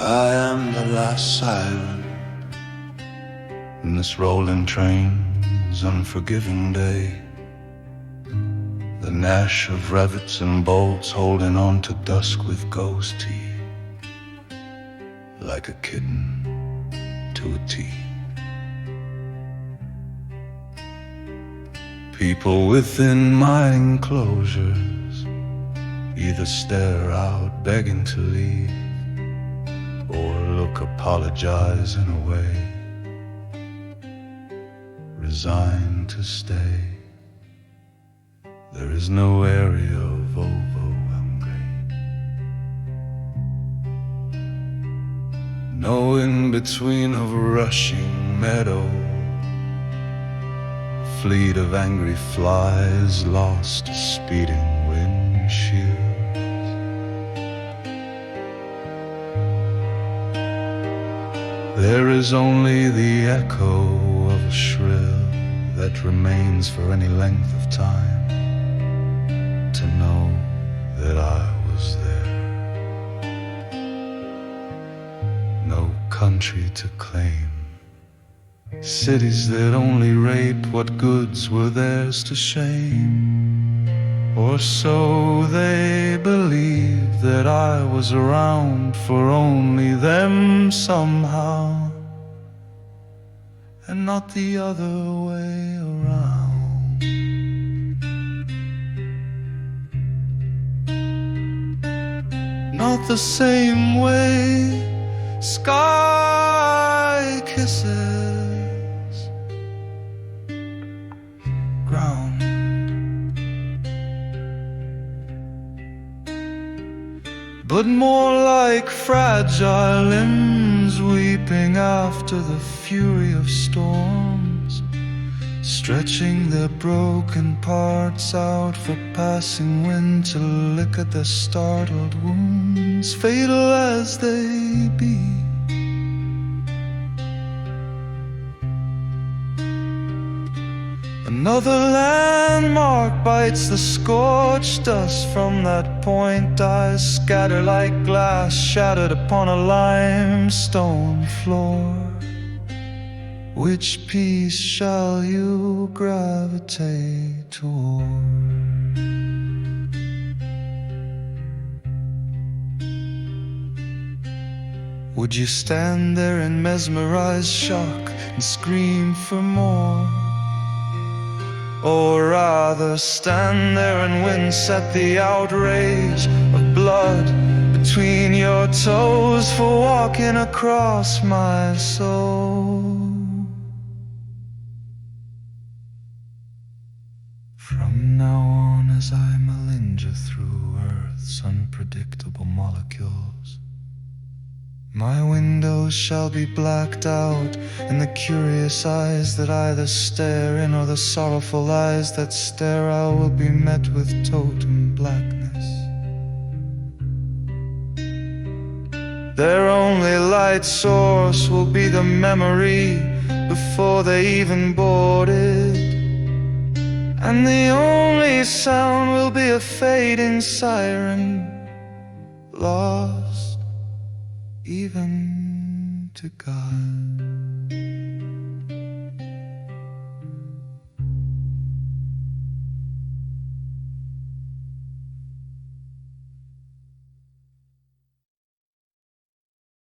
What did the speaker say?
I am the last siren in this rolling train's unforgiving day. The gnash of rivets and bolts holding on to dusk with ghost teeth, like a kitten to a T. People within my enclosures either stare out begging to leave, or look apologizing away, resigned to stay. There is no area of overwhelm gray, no in-between of rushing meadow, fleet of angry flies lost to speeding windshields. There is only the echo of a shrill that remains for any length of time, to know that I was there. No country to claim, cities that only raped what goods were theirs to shame. Or so they believed that I was around for only them somehow, and not the other way around. Not the same way sky kisses ground, but more like fragile limbs weeping after the fury of storms, stretching their broken parts out for passing wind to lick at their startled wounds, fatal as they be. Another landmark bites the scorched dust from that point. Eyes scatter like glass shattered upon a limestone floor. Which piece shall you gravitate toward? Would you stand there in mesmerized shock and scream for more? Or rather stand there and wince at the outrage of blood between your toes for walking across my soul? From now on, as I malinger through Earth's unpredictable molecules, my windows shall be blacked out, and the curious eyes that either stare in or the sorrowful eyes that stare out will be met with totem blackness. Their only light source will be the memory before they even boarded, and the only sound will be a fading siren, lost even to God.